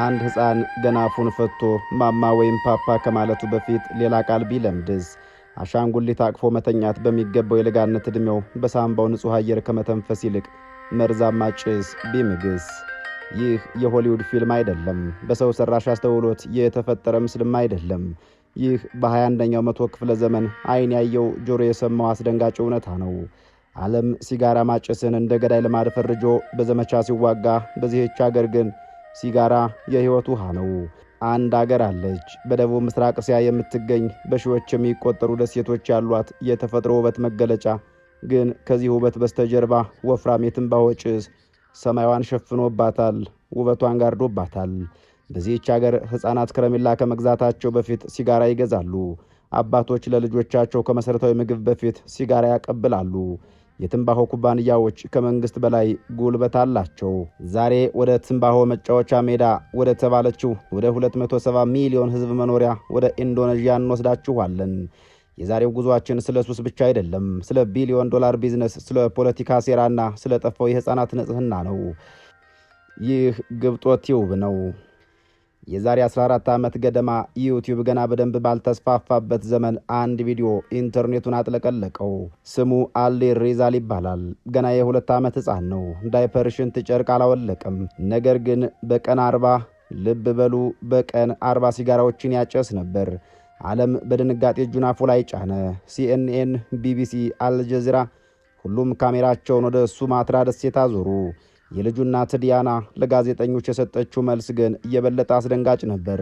አንድ ሕፃን ገና አፉን ፈትቶ ማማ ወይም ፓፓ ከማለቱ በፊት ሌላ ቃል ቢለምድስ፣ አሻንጉሊት አቅፎ መተኛት በሚገባው የለጋነት ዕድሜው በሳምባው ንጹሕ አየር ከመተንፈስ ይልቅ መርዛማ ጭስ ቢምግስ። ይህ የሆሊውድ ፊልም አይደለም። በሰው ሰራሽ አስተውሎት የተፈጠረ ምስልም አይደለም። ይህ በ21ኛው መቶ ክፍለ ዘመን ዓይን ያየው ጆሮ የሰማው አስደንጋጭ እውነታ ነው። ዓለም ሲጋራ ማጨስን እንደ ገዳይ ልማድ ፈርጆ በዘመቻ ሲዋጋ፣ በዚህች አገር ግን ሲጋራ የሕይወት ውሃ ነው። አንድ አገር አለች፣ በደቡብ ምስራቅ እስያ የምትገኝ በሺዎች የሚቆጠሩ ደሴቶች ያሏት የተፈጥሮ ውበት መገለጫ። ግን ከዚህ ውበት በስተጀርባ ወፍራም የትንባሆ ጭስ ሰማያዋን ሸፍኖባታል፣ ውበቷን ጋርዶባታል። በዚህች አገር ሕፃናት ከረሜላ ከመግዛታቸው በፊት ሲጋራ ይገዛሉ። አባቶች ለልጆቻቸው ከመሠረታዊ ምግብ በፊት ሲጋራ ያቀብላሉ። የትንባሆ ኩባንያዎች ከመንግሥት በላይ ጉልበት አላቸው። ዛሬ ወደ ትንባሆ መጫወቻ ሜዳ ወደ ተባለችው ወደ 270 ሚሊዮን ሕዝብ መኖሪያ ወደ ኢንዶኔዥያ እንወስዳችኋለን። የዛሬው ጉዞአችን ስለ ሱስ ብቻ አይደለም፣ ስለ ቢሊዮን ዶላር ቢዝነስ፣ ስለ ፖለቲካ ሴራና ስለ ጠፋው የሕፃናት ንጽሕና ነው። ይህ ግብጦት ቲዩብ ነው። የዛሬ 14 ዓመት ገደማ ዩቲዩብ ገና በደንብ ባልተስፋፋበት ዘመን አንድ ቪዲዮ ኢንተርኔቱን አጥለቀለቀው። ስሙ አሊ ሪዛል ይባላል። ገና የ2 ዓመት ሕፃን ነው። ዳይፐር፣ ሽንት፣ ጨርቅ አላወለቅም። ነገር ግን በቀን 40 ልብ በሉ፣ በቀን 40 ሲጋራዎችን ያጨስ ነበር። ዓለም በድንጋጤ እጁን አፉ ላይ ጫነ። ሲኤንኤን፣ ቢቢሲ፣ አልጀዚራ ሁሉም ካሜራቸውን ወደ ሱማትራ ደሴት አዞሩ። የልጁ እናት ዲያና ለጋዜጠኞች የሰጠችው መልስ ግን የበለጠ አስደንጋጭ ነበር።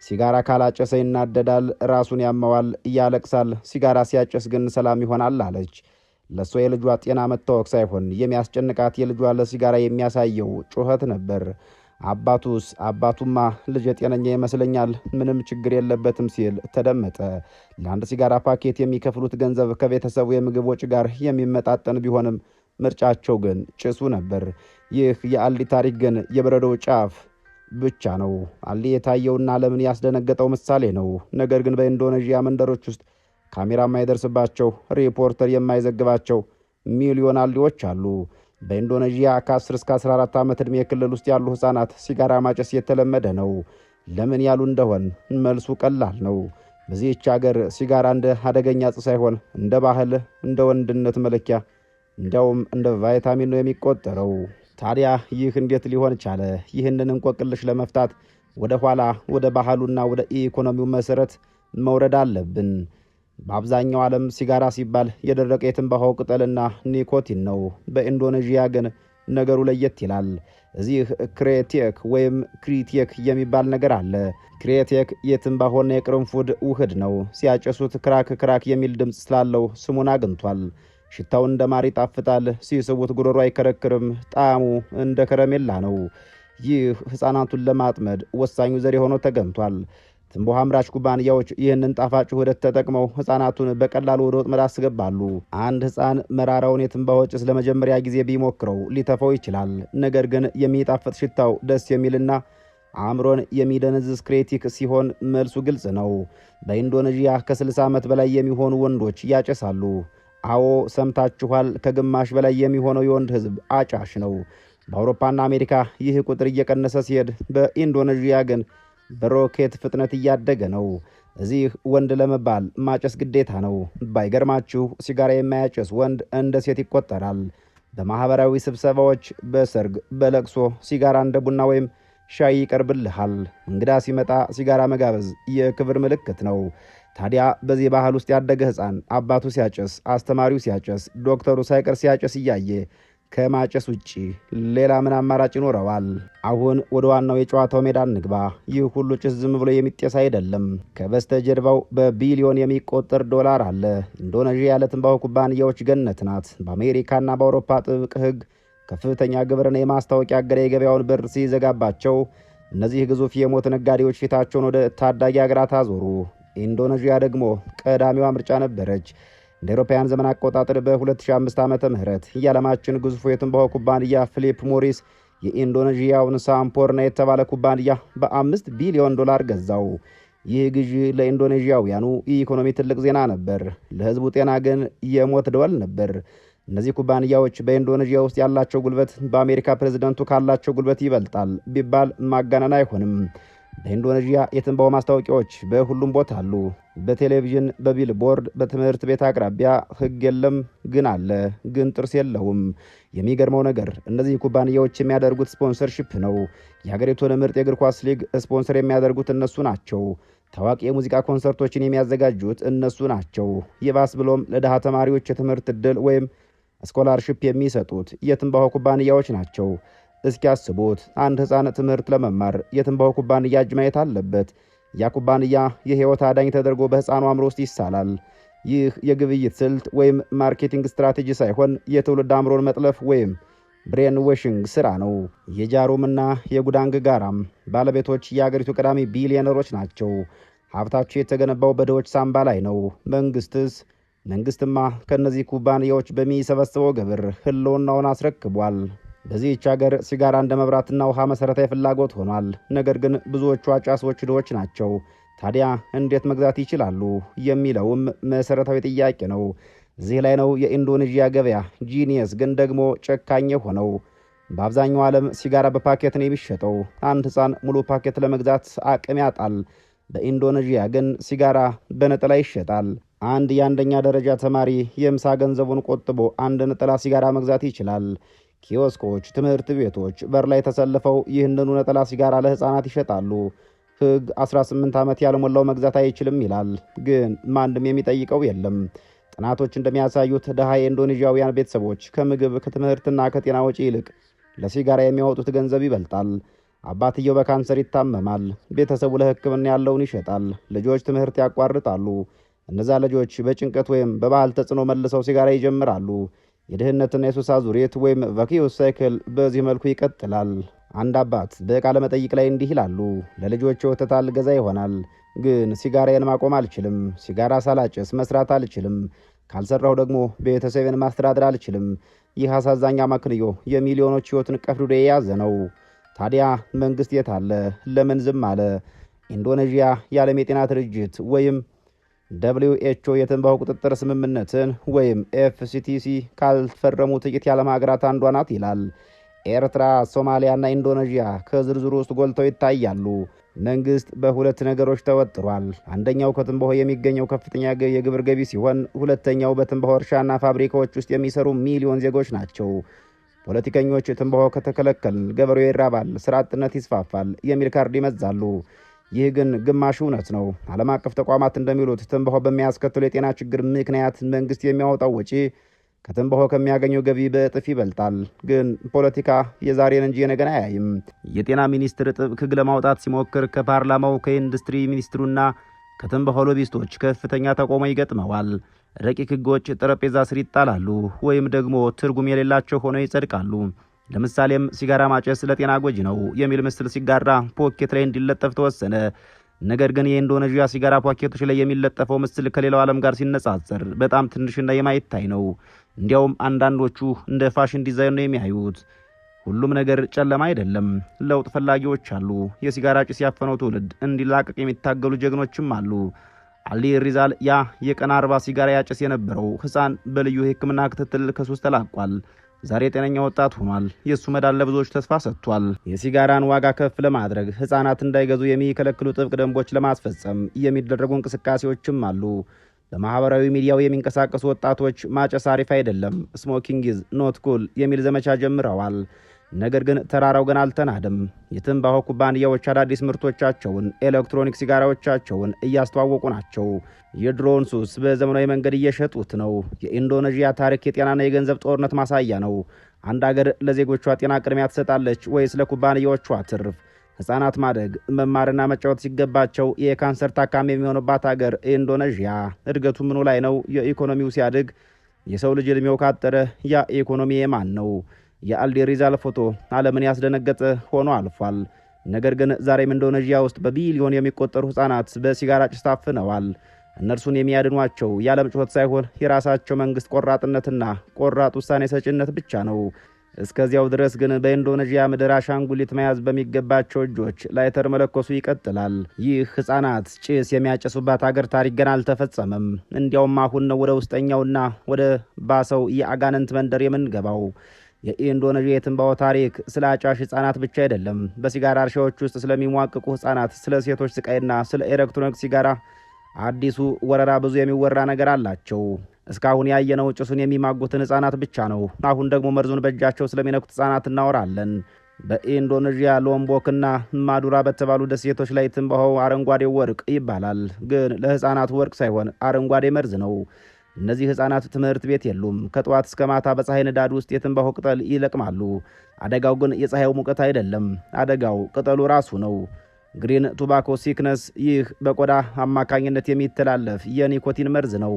ሲጋራ ካላጨሰ ይናደዳል፣ ራሱን ያመዋል፣ ያለቅሳል። ሲጋራ ሲያጨስ ግን ሰላም ይሆናል አለች። ለእሷ የልጇ ጤና መታወክ ሳይሆን የሚያስጨንቃት የልጇ ለሲጋራ የሚያሳየው ጩኸት ነበር። አባቱማ ልጅ ጤነኛ ይመስለኛል፣ ምንም ችግር የለበትም ሲል ተደመጠ። ለአንድ ሲጋራ ፓኬት የሚከፍሉት ገንዘብ ከቤተሰቡ የምግብ ወጪ ጋር የሚመጣጠን ቢሆንም ምርጫቸው ግን ጭሱ ነበር። ይህ የአሊ ታሪክ ግን የበረዶው ጫፍ ብቻ ነው። አሊ የታየውና ዓለምን ያስደነገጠው ምሳሌ ነው። ነገር ግን በኢንዶኔዥያ መንደሮች ውስጥ ካሜራ የማይደርስባቸው፣ ሪፖርተር የማይዘግባቸው ሚሊዮን አሊዎች አሉ። በኢንዶኔዥያ ከ10 እስከ 14 ዓመት ዕድሜ ክልል ውስጥ ያሉ ሕፃናት ሲጋራ ማጨስ የተለመደ ነው። ለምን ያሉ እንደሆን መልሱ ቀላል ነው። በዚህች አገር ሲጋራ እንደ አደገኛ ዕፅ ሳይሆን እንደ ባህል፣ እንደ ወንድነት መለኪያ፣ እንዲያውም እንደ ቫይታሚን ነው የሚቆጠረው። ታዲያ ይህ እንዴት ሊሆን ቻለ? ይህንን እንቆቅልሽ ለመፍታት ወደ ኋላ ወደ ባህሉና ወደ ኢኮኖሚው መሠረት መውረድ አለብን። በአብዛኛው ዓለም ሲጋራ ሲባል የደረቀ የትንባሆ ቅጠልና ኒኮቲን ነው። በኢንዶኔዥያ ግን ነገሩ ለየት ይላል። እዚህ ክሬቴክ ወይም ክሪቴክ የሚባል ነገር አለ። ክሬቴክ የትንባሆና የቅርንፉድ ውህድ ነው። ሲያጨሱት ክራክ ክራክ የሚል ድምፅ ስላለው ስሙን አግኝቷል። ሽታው እንደ ማር ይጣፍጣል። ሲስቡት ጉሮሮ አይከረክርም። ጣዕሙ እንደ ከረሜላ ነው። ይህ ሕፃናቱን ለማጥመድ ወሳኙ ዘዴ ሆኖ ተገኝቷል። ትንባሆ አምራች ኩባንያዎች ይህንን ጣፋጭ ውህደት ተጠቅመው ሕፃናቱን በቀላሉ ወደ ወጥመድ አስገባሉ። አንድ ሕፃን መራራውን የትንባሆ ጭስ ለመጀመሪያ ጊዜ ቢሞክረው ሊተፋው ይችላል። ነገር ግን የሚጣፍጥ ሽታው ደስ የሚልና አእምሮን የሚደነዝዝ ክሬቲክ ሲሆን መልሱ ግልጽ ነው። በኢንዶኔዥያ ከ60 ዓመት በላይ የሚሆኑ ወንዶች ያጨሳሉ። አዎ ሰምታችኋል። ከግማሽ በላይ የሚሆነው የወንድ ሕዝብ አጫሽ ነው። በአውሮፓና አሜሪካ ይህ ቁጥር እየቀነሰ ሲሄድ፣ በኢንዶኔዥያ ግን በሮኬት ፍጥነት እያደገ ነው። እዚህ ወንድ ለመባል ማጨስ ግዴታ ነው። ባይገርማችሁ ሲጋራ የማያጨስ ወንድ እንደ ሴት ይቆጠራል። በማኅበራዊ ስብሰባዎች፣ በሰርግ፣ በለቅሶ ሲጋራ እንደ ቡና ወይም ሻይ ይቀርብልሃል። እንግዳ ሲመጣ ሲጋራ መጋበዝ የክብር ምልክት ነው። ታዲያ በዚህ ባህል ውስጥ ያደገ ሕፃን አባቱ ሲያጨስ፣ አስተማሪው ሲያጨስ፣ ዶክተሩ ሳይቀር ሲያጨስ እያየ ከማጨስ ውጪ ሌላ ምን አማራጭ ይኖረዋል? አሁን ወደ ዋናው የጨዋታው ሜዳ እንግባ። ይህ ሁሉ ጭስ ዝም ብሎ የሚጤስ አይደለም። ከበስተጀርባው በቢሊዮን የሚቆጠር ዶላር አለ። ኢንዶኔዥያ ያለ ትንባሆ ኩባንያዎች ገነት ናት። በአሜሪካና በአውሮፓ ጥብቅ ሕግ ከፍተኛ ግብርና የማስታወቂያ አገዳ የገበያውን በር ሲዘጋባቸው፣ እነዚህ ግዙፍ የሞት ነጋዴዎች ፊታቸውን ወደ ታዳጊ አገራት አዞሩ። ኢንዶኔዥያ ደግሞ ቀዳሚዋ ምርጫ ነበረች። እንደ አውሮፓውያን ዘመን አቆጣጠር በ2005 ዓመተ ምህረት የዓለማችን ግዙፉ የትንባሆ ኩባንያ ፊሊፕ ሞሪስ የኢንዶኔዥያውን ሳምፖርና የተባለ ኩባንያ በ5 ቢሊዮን ዶላር ገዛው። ይህ ግዢ ለኢንዶኔዥያውያኑ የኢኮኖሚ ትልቅ ዜና ነበር። ለሕዝቡ ጤና ግን የሞት ደወል ነበር። እነዚህ ኩባንያዎች በኢንዶኔዥያ ውስጥ ያላቸው ጉልበት በአሜሪካ ፕሬዝዳንቱ ካላቸው ጉልበት ይበልጣል ቢባል ማጋነን አይሆንም። በኢንዶኔዥያ የትንባሆ ማስታወቂያዎች በሁሉም ቦታ አሉ። በቴሌቪዥን፣ በቢልቦርድ፣ በትምህርት ቤት አቅራቢያ። ሕግ የለም ግን አለ፣ ግን ጥርስ የለውም። የሚገርመው ነገር እነዚህ ኩባንያዎች የሚያደርጉት ስፖንሰርሺፕ ነው። የሀገሪቱን ምርጥ የእግር ኳስ ሊግ ስፖንሰር የሚያደርጉት እነሱ ናቸው። ታዋቂ የሙዚቃ ኮንሰርቶችን የሚያዘጋጁት እነሱ ናቸው። ይባስ ብሎም ለድሃ ተማሪዎች የትምህርት ዕድል ወይም ስኮላርሺፕ የሚሰጡት የትንባሆ ኩባንያዎች ናቸው። እስኪ አስቡት፣ አንድ ሕፃን ትምህርት ለመማር የትንባሆ ኩባንያ እጅ ማየት አለበት። ያ ኩባንያ የሕይወት አዳኝ ተደርጎ በሕፃኑ አእምሮ ውስጥ ይሳላል። ይህ የግብይት ስልት ወይም ማርኬቲንግ ስትራቴጂ ሳይሆን የትውልድ አእምሮን መጥለፍ ወይም ብሬን ዌሽንግ ሥራ ነው። የጃሩምና የጉዳንግ ጋራም ባለቤቶች የአገሪቱ ቀዳሚ ቢሊዮነሮች ናቸው። ሀብታቸው የተገነባው በድሆች ሳምባ ላይ ነው። መንግስትማ ከእነዚህ ኩባንያዎች በሚሰበስበው ግብር ህልውናውን አስረክቧል። በዚህች ሀገር ሲጋራ እንደ መብራትና ውሃ መሠረታዊ ፍላጎት ሆኗል። ነገር ግን ብዙዎቹ አጫሶች ድሆች ናቸው። ታዲያ እንዴት መግዛት ይችላሉ የሚለውም መሠረታዊ ጥያቄ ነው። እዚህ ላይ ነው የኢንዶኔዥያ ገበያ ጂኒየስ ግን ደግሞ ጨካኝ ሆነው። በአብዛኛው ዓለም ሲጋራ በፓኬት ነው የሚሸጠው። አንድ ሕፃን ሙሉ ፓኬት ለመግዛት አቅም ያጣል። በኢንዶኔዥያ ግን ሲጋራ በነጠላ ይሸጣል። አንድ የአንደኛ ደረጃ ተማሪ የምሳ ገንዘቡን ቆጥቦ አንድ ነጠላ ሲጋራ መግዛት ይችላል። ኪዮስኮች፣ ትምህርት ቤቶች በር ላይ ተሰልፈው ይህንኑ ነጠላ ሲጋራ ለሕፃናት ይሸጣሉ። ሕግ 18 ዓመት ያልሞላው መግዛት አይችልም ይላል። ግን ማንም የሚጠይቀው የለም። ጥናቶች እንደሚያሳዩት ድሃ የኢንዶኔዥያውያን ቤተሰቦች ከምግብ ከትምህርትና ከጤና ወጪ ይልቅ ለሲጋራ የሚያወጡት ገንዘብ ይበልጣል። አባትየው በካንሰር ይታመማል። ቤተሰቡ ለሕክምና ያለውን ይሸጣል። ልጆች ትምህርት ያቋርጣሉ። እነዛ ልጆች በጭንቀት ወይም በባህል ተጽዕኖ መልሰው ሲጋራ ይጀምራሉ። የድህነትና የሱስ አዙሪት ወይም ቫኪዩስ ሳይክል በዚህ መልኩ ይቀጥላል። አንድ አባት በቃለ መጠይቅ ላይ እንዲህ ይላሉ። ለልጆች ወተት አልገዛ ይሆናል፣ ግን ሲጋራዬን ማቆም አልችልም። ሲጋራ ሳላጭስ መስራት አልችልም። ካልሰራሁ ደግሞ ቤተሰቤን ማስተዳደር አልችልም። ይህ አሳዛኝ አመክንዮ የሚሊዮኖች ሕይወትን ቀፍድዶ የያዘ ነው። ታዲያ መንግሥት የት አለ? ለምን ዝም አለ? ኢንዶኔዥያ የዓለም የጤና ድርጅት ወይም WHO የትንባሆ ቁጥጥር ስምምነትን ወይም FCTC ካልፈረሙ ጥቂት የዓለም ሀገራት አንዷ ናት ይላል። ኤርትራ፣ ሶማሊያና ኢንዶኔዥያ ከዝርዝሩ ውስጥ ጎልተው ይታያሉ። መንግሥት በሁለት ነገሮች ተወጥሯል። አንደኛው ከትንባሆ የሚገኘው ከፍተኛ የግብር ገቢ ሲሆን፣ ሁለተኛው በትንባሆ እርሻና ፋብሪካዎች ውስጥ የሚሰሩ ሚሊዮን ዜጎች ናቸው። ፖለቲከኞች ትንባሆ ከተከለከል ገበሬው ይራባል፣ ስራ አጥነት ይስፋፋል የሚል ካርድ ይመዛሉ። ይህ ግን ግማሽ እውነት ነው። ዓለም አቀፍ ተቋማት እንደሚሉት ትንባሆ በሚያስከትሉ የጤና ችግር ምክንያት መንግሥት የሚያወጣው ወጪ ከትንባሆ ከሚያገኘው ገቢ በእጥፍ ይበልጣል። ግን ፖለቲካ የዛሬን እንጂ የነገን አያይም። የጤና ሚኒስትር ጥብቅ ሕግ ለማውጣት ሲሞክር ከፓርላማው ከኢንዱስትሪ ሚኒስትሩና ከትንባሆ ሎቢስቶች ከፍተኛ ተቃውሞ ይገጥመዋል። ረቂቅ ሕጎች ጠረጴዛ ስር ይጣላሉ ወይም ደግሞ ትርጉም የሌላቸው ሆነው ይጸድቃሉ። ለምሳሌም ሲጋራ ማጨስ ለጤና ጎጂ ነው የሚል ምስል ሲጋራ ፖኬት ላይ እንዲለጠፍ ተወሰነ። ነገር ግን የኢንዶኔዥያ ሲጋራ ፖኬቶች ላይ የሚለጠፈው ምስል ከሌላው ዓለም ጋር ሲነጻጸር በጣም ትንሽና የማይታይ ነው። እንዲያውም አንዳንዶቹ እንደ ፋሽን ዲዛይን ነው የሚያዩት። ሁሉም ነገር ጨለማ አይደለም። ለውጥ ፈላጊዎች አሉ። የሲጋራ ጭስ ያፈነው ትውልድ እንዲላቀቅ የሚታገሉ ጀግኖችም አሉ። አሊ ሪዛል ያ የቀን 40 ሲጋራ ያጨስ የነበረው ሕፃን በልዩ የሕክምና ክትትል ከሱስ ተላቋል። ዛሬ ጤነኛ ወጣት ሆኗል። የእሱ መዳን ለብዙዎች ተስፋ ሰጥቷል። የሲጋራን ዋጋ ከፍ ለማድረግ ሕፃናት እንዳይገዙ የሚከለክሉ ጥብቅ ደንቦች ለማስፈጸም የሚደረጉ እንቅስቃሴዎችም አሉ። በማህበራዊ ሚዲያው የሚንቀሳቀሱ ወጣቶች ማጨስ አሪፍ አይደለም፣ ስሞኪንግ ኢዝ ኖት ኩል የሚል ዘመቻ ጀምረዋል። ነገር ግን ተራራው ገና አልተናደም። የትንባሆ ኩባንያዎች አዳዲስ ምርቶቻቸውን፣ ኤሌክትሮኒክ ሲጋራዎቻቸውን እያስተዋወቁ ናቸው። የድሮን ሱስ በዘመናዊ መንገድ እየሸጡት ነው። የኢንዶኔዥያ ታሪክ የጤናና የገንዘብ ጦርነት ማሳያ ነው። አንድ አገር ለዜጎቿ ጤና ቅድሚያ ትሰጣለች ወይስ ለኩባንያዎቿ ትርፍ? ሕፃናት ማደግ መማርና መጫወት ሲገባቸው የካንሰር ታካሚ የሚሆኑባት አገር ኢንዶኔዥያ። እድገቱ ምኑ ላይ ነው? የኢኮኖሚው ሲያድግ የሰው ልጅ ዕድሜው ካጠረ ያ ኢኮኖሚ የማን ነው? የአልዲ ሪዛል ፎቶ ዓለምን ያስደነገጠ ሆኖ አልፏል። ነገር ግን ዛሬም ኢንዶኔዥያ ውስጥ በቢሊዮን የሚቆጠሩ ሕፃናት በሲጋራ ጭስ ታፍነዋል። እነርሱን የሚያድኗቸው የዓለም ጩኸት ሳይሆን የራሳቸው መንግሥት ቆራጥነትና ቆራጥ ውሳኔ ሰጭነት ብቻ ነው። እስከዚያው ድረስ ግን በኢንዶኔዥያ ምድር አሻንጉሊት መያዝ በሚገባቸው እጆች ላይተር መለኮሱ ይቀጥላል። ይህ ሕፃናት ጭስ የሚያጨሱባት አገር ታሪክ ገና አልተፈጸመም። እንዲያውም አሁን ነው ወደ ውስጠኛውና ወደ ባሰው የአጋንንት መንደር የምንገባው። የኢንዶኔዥያ የትንባሆ ታሪክ ስለ አጫሽ ሕፃናት ብቻ አይደለም። በሲጋራ እርሻዎች ውስጥ ስለሚሟቅቁ ሕፃናት፣ ስለ ሴቶች ስቃይና ስለ ኤሌክትሮኒክ ሲጋራ አዲሱ ወረራ ብዙ የሚወራ ነገር አላቸው። እስካሁን ያየነው ጭሱን የሚማጉትን ሕፃናት ብቻ ነው። አሁን ደግሞ መርዙን በእጃቸው ስለሚነኩት ሕፃናት እናወራለን። በኢንዶኔዥያ ሎምቦክና ማዱራ በተባሉ ደሴቶች ላይ ትንባሆ አረንጓዴ ወርቅ ይባላል። ግን ለሕፃናት ወርቅ ሳይሆን አረንጓዴ መርዝ ነው። እነዚህ ሕፃናት ትምህርት ቤት የሉም። ከጠዋት እስከ ማታ በፀሐይ ንዳድ ውስጥ የትንባሆ ቅጠል ይለቅማሉ። አደጋው ግን የፀሐዩ ሙቀት አይደለም። አደጋው ቅጠሉ ራሱ ነው። ግሪን ቱባኮ ሲክነስ፣ ይህ በቆዳ አማካኝነት የሚተላለፍ የኒኮቲን መርዝ ነው።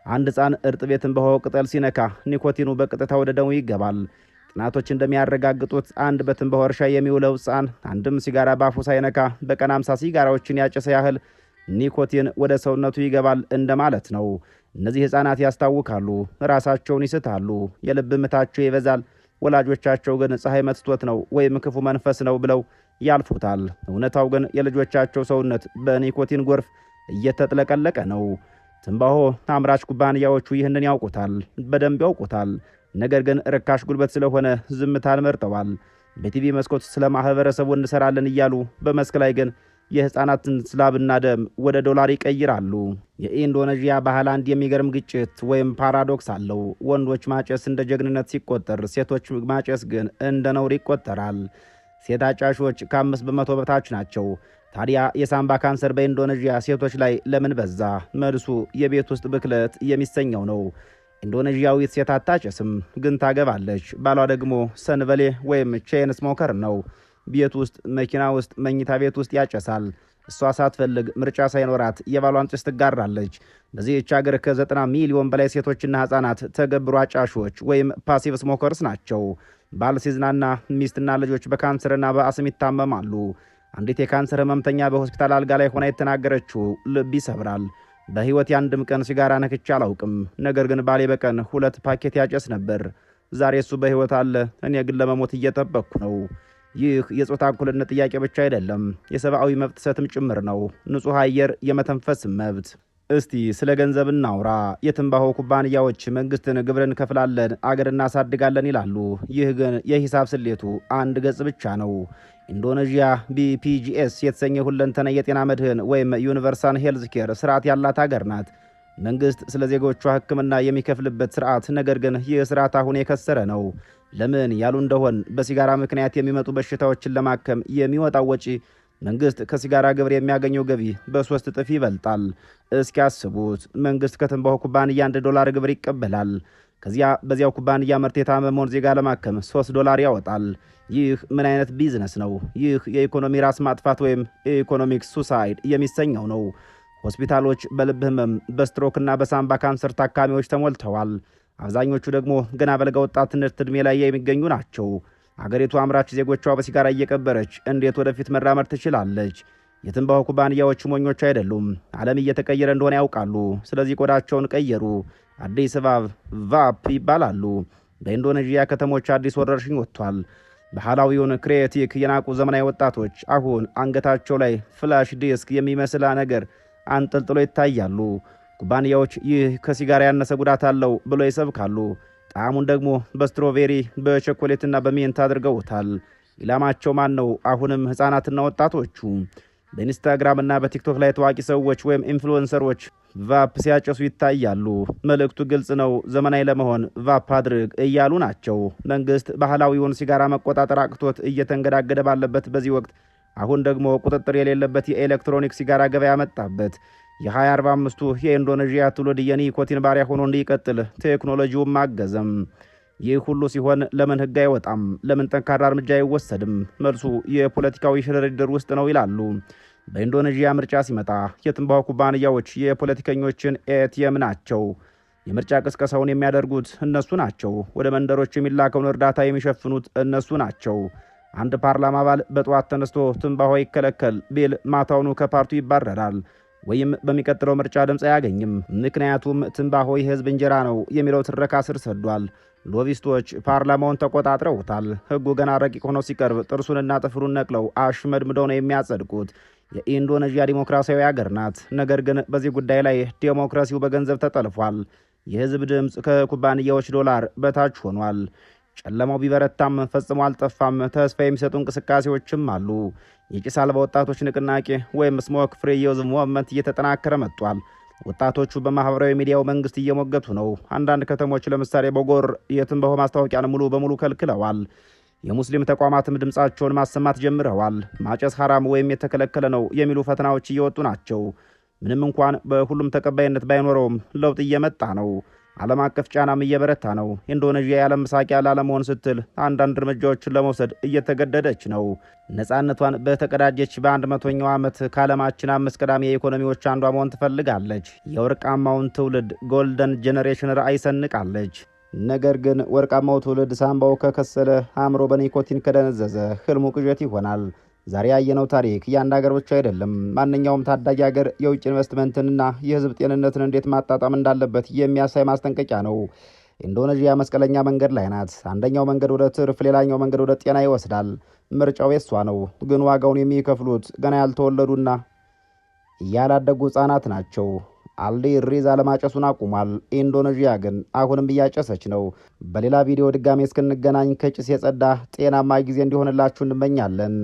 አንድ ሕፃን እርጥብ የትንባሆ ቅጠል ሲነካ ኒኮቲኑ በቀጥታ ወደ ደሙ ይገባል። ጥናቶች እንደሚያረጋግጡት አንድ በትንባሆ እርሻ የሚውለው ሕፃን አንድም ሲጋራ ባፉ ሳይነካ በቀን 50 ሲጋራዎችን ያጨሰ ያህል ኒኮቲን ወደ ሰውነቱ ይገባል እንደማለት ነው። እነዚህ ሕፃናት ያስታውካሉ፣ ራሳቸውን ይስታሉ፣ የልብ ምታቸው ይበዛል። ወላጆቻቸው ግን ፀሐይ መትቶት ነው ወይም ክፉ መንፈስ ነው ብለው ያልፉታል። እውነታው ግን የልጆቻቸው ሰውነት በኒኮቲን ጎርፍ እየተጥለቀለቀ ነው። ትንባሆ አምራች ኩባንያዎቹ ይህንን ያውቁታል፣ በደንብ ያውቁታል። ነገር ግን ርካሽ ጉልበት ስለሆነ ዝምታን መርጠዋል። በቲቪ መስኮት ስለ ማህበረሰቡ እንሰራለን እያሉ በመስክ ላይ ግን የሕፃናትን ስላብና ደም ወደ ዶላር ይቀይራሉ። የኢንዶኔዥያ ባህል አንድ የሚገርም ግጭት ወይም ፓራዶክስ አለው። ወንዶች ማጨስ እንደ ጀግንነት ሲቆጠር፣ ሴቶች ማጨስ ግን እንደ ነውር ይቆጠራል። ሴት አጫሾች ከ5 በመቶ በታች ናቸው። ታዲያ የሳምባ ካንሰር በኢንዶኔዥያ ሴቶች ላይ ለምን በዛ? መልሱ የቤት ውስጥ ብክለት የሚሰኘው ነው። ኢንዶኔዥያዊት ሴት አታጨስም፣ ግን ታገባለች። ባሏ ደግሞ ሰንበሌ ወይም ቼን ስሞከር ነው። ቤት ውስጥ፣ መኪና ውስጥ፣ መኝታ ቤት ውስጥ ያጨሳል። እሷ ሳትፈልግ ምርጫ ሳይኖራት የባሏን ጭስ ትጋራለች። በዚህች አገር ከ90 ሚሊዮን በላይ ሴቶችና ሕፃናት ተገብሩ አጫሾች ወይም ፓሲቭ ስሞከርስ ናቸው። ባል ሲዝናና ሚስትና ልጆች በካንሰርና በአስም ይታመማሉ። አንዲት የካንሰር ህመምተኛ በሆስፒታል አልጋ ላይ ሆና የተናገረችው ልብ ይሰብራል። በሕይወት የአንድም ቀን ሲጋራ ነክቼ አላውቅም። ነገር ግን ባሌ በቀን 2 ፓኬት ያጨስ ነበር። ዛሬ እሱ በሕይወት አለ፣ እኔ ግን ለመሞት እየጠበቅኩ ነው። ይህ የጾታ እኩልነት ጥያቄ ብቻ አይደለም፣ የሰብአዊ መብት ጥሰትም ጭምር ነው። ንጹሕ አየር የመተንፈስ መብት። እስቲ ስለ ገንዘብ እናውራ። የትንባሆ ኩባንያዎች መንግስትን ግብር እንከፍላለን፣ አገር እናሳድጋለን ይላሉ። ይህ ግን የሂሳብ ስሌቱ አንድ ገጽ ብቻ ነው። ኢንዶኔዥያ BPJS የተሰኘ ሁለንተና የጤና መድህን ወይም ዩኒቨርሳል ሄልዝ ኬር ስርዓት ያላት አገር ናት። መንግስት ስለ ዜጎቿ ሕክምና የሚከፍልበት ስርዓት። ነገር ግን ይህ ስርዓት አሁን የከሰረ ነው። ለምን ያሉ እንደሆን በሲጋራ ምክንያት የሚመጡ በሽታዎችን ለማከም የሚወጣው ወጪ መንግስት ከሲጋራ ግብር የሚያገኘው ገቢ በ3 እጥፍ ይበልጣል። እስኪ ያስቡት። መንግስት ከትንባሆ ኩባንያ $1 ግብር ይቀበላል። ከዚያ በዚያው ኩባንያ ምርት የታመመውን ዜጋ ለማከም $3 ያወጣል። ይህ ምን አይነት ቢዝነስ ነው? ይህ የኢኮኖሚ ራስ ማጥፋት ወይም ኢኮኖሚክ ሱሳይድ የሚሰኘው ነው። ሆስፒታሎች በልብ ህመም፣ በስትሮክና በሳምባ ካንሰር ታካሚዎች ተሞልተዋል። አብዛኞቹ ደግሞ ገና በለጋ ወጣትነት ዕድሜ ላይ የሚገኙ ናቸው። አገሪቱ አምራች ዜጎቿ በሲጋራ እየቀበረች እንዴት ወደፊት መራመድ ትችላለች? የትንባሆ ኩባንያዎች ሞኞች አይደሉም። ዓለም እየተቀየረ እንደሆነ ያውቃሉ። ስለዚህ ቆዳቸውን ቀየሩ። አዲስ እባብ ቫፕ ይባላሉ። በኢንዶኔዥያ ከተሞች አዲስ ወረርሽኝ ወጥቷል። ባህላዊውን ክሬቲክ የናቁ ዘመናዊ ወጣቶች አሁን አንገታቸው ላይ ፍላሽ ዲስክ የሚመስል ነገር አንጠልጥሎ ይታያሉ። ኩባንያዎች ይህ ከሲጋራ ያነሰ ጉዳት አለው ብሎ ይሰብካሉ። ጣዕሙን ደግሞ በስትሮቤሪ በቸኮሌትና በሚንት አድርገውታል። ኢላማቸው ማን ነው? አሁንም ሕፃናትና ወጣቶቹ። በኢንስታግራም እና በቲክቶክ ላይ ታዋቂ ሰዎች ወይም ኢንፍሉዌንሰሮች ቫፕ ሲያጨሱ ይታያሉ። መልእክቱ ግልጽ ነው። ዘመናዊ ለመሆን ቫፕ አድርግ እያሉ ናቸው። መንግስት ባህላዊውን ሲጋራ መቆጣጠር አቅቶት እየተንገዳገደ ባለበት በዚህ ወቅት አሁን ደግሞ ቁጥጥር የሌለበት የኤሌክትሮኒክ ሲጋራ ገበያ መጣበት። የ2045ቱ የኢንዶኔዥያ ትውልድ የኒኮቲን ባሪያ ሆኖ እንዲቀጥል ቴክኖሎጂውም ማገዘም። ይህ ሁሉ ሲሆን ለምን ሕግ አይወጣም? ለምን ጠንካራ እርምጃ አይወሰድም? መልሱ የፖለቲካዊ ሽርድር ውስጥ ነው ይላሉ። በኢንዶኔዥያ ምርጫ ሲመጣ የትንባሆ ኩባንያዎች የፖለቲከኞችን ኤቲኤም ናቸው። የምርጫ ቅስቀሳውን የሚያደርጉት እነሱ ናቸው። ወደ መንደሮች የሚላከውን እርዳታ የሚሸፍኑት እነሱ ናቸው። አንድ ፓርላማ አባል በጠዋት ተነስቶ ትንባሆ ይከለከል ቢል ማታውኑ ከፓርቲው ይባረራል። ወይም በሚቀጥለው ምርጫ ድምፅ አያገኝም። ምክንያቱም ትንባሆ የህዝብ እንጀራ ነው የሚለው ትረካ ስር ሰዷል። ሎቢስቶች ፓርላማውን ተቆጣጥረውታል። ህጉ ገና ረቂቅ ሆኖ ሲቀርብ ጥርሱንና ጥፍሩን ነቅለው አሽመድምደው ነው የሚያጸድቁት። የኢንዶኔዥያ ዲሞክራሲያዊ ሀገር ናት። ነገር ግን በዚህ ጉዳይ ላይ ዲሞክራሲው በገንዘብ ተጠልፏል። የህዝብ ድምፅ ከኩባንያዎች ዶላር በታች ሆኗል። ጨለማው ቢበረታም ፈጽሞ አልጠፋም። ተስፋ የሚሰጡ እንቅስቃሴዎችም አሉ። የጭስ አልባ ወጣቶች ንቅናቄ ወይም ስሞክ ፍሪ ዩዝ ሙቭመንት እየተጠናከረ መጥቷል። ወጣቶቹ በማህበራዊ ሚዲያው መንግስት እየሞገቱ ነው። አንዳንድ ከተሞች ለምሳሌ ቦጎር የትንባሆ ማስታወቂያን ሙሉ በሙሉ ከልክለዋል። የሙስሊም ተቋማትም ድምፃቸውን ማሰማት ጀምረዋል። ማጨስ ሐራም ወይም የተከለከለ ነው የሚሉ ፈተናዎች እየወጡ ናቸው። ምንም እንኳን በሁሉም ተቀባይነት ባይኖረውም ለውጥ እየመጣ ነው። ዓለም አቀፍ ጫናም እየበረታ ነው። ኢንዶኔዥያ የዓለም መሳቂያ ላለመሆን ስትል አንዳንድ እርምጃዎችን ለመውሰድ እየተገደደች ነው። ነፃነቷን በተቀዳጀች በ100ኛው ዓመት ከዓለማችን 5 ቀዳሚ የኢኮኖሚዎች አንዷ መሆን ትፈልጋለች። የወርቃማውን ትውልድ ጎልደን ጄኔሬሽን ራዕይ ሰንቃለች። ነገር ግን ወርቃማው ትውልድ ሳምባው ከከሰለ፣ አእምሮ በኒኮቲን ከደነዘዘ ህልሙ ቅዠት ይሆናል። ዛሬ ያየነው ታሪክ የአንድ ሀገር ብቻ አይደለም። ማንኛውም ታዳጊ ሀገር የውጭ ኢንቨስትመንትንና የህዝብ ጤንነትን እንዴት ማጣጣም እንዳለበት የሚያሳይ ማስጠንቀቂያ ነው። ኢንዶኔዥያ መስቀለኛ መንገድ ላይ ናት። አንደኛው መንገድ ወደ ትርፍ፣ ሌላኛው መንገድ ወደ ጤና ይወስዳል። ምርጫው የሷ ነው። ግን ዋጋውን የሚከፍሉት ገና ያልተወለዱና ያላደጉ ህጻናት ናቸው። አልዲ ሪዛ ለማጨሱን አቁሟል። ኢንዶኔዥያ ግን አሁንም እያጨሰች ነው። በሌላ ቪዲዮ ድጋሜ እስክንገናኝ ከጭስ የጸዳ ጤናማ ጊዜ እንዲሆንላችሁ እንመኛለን።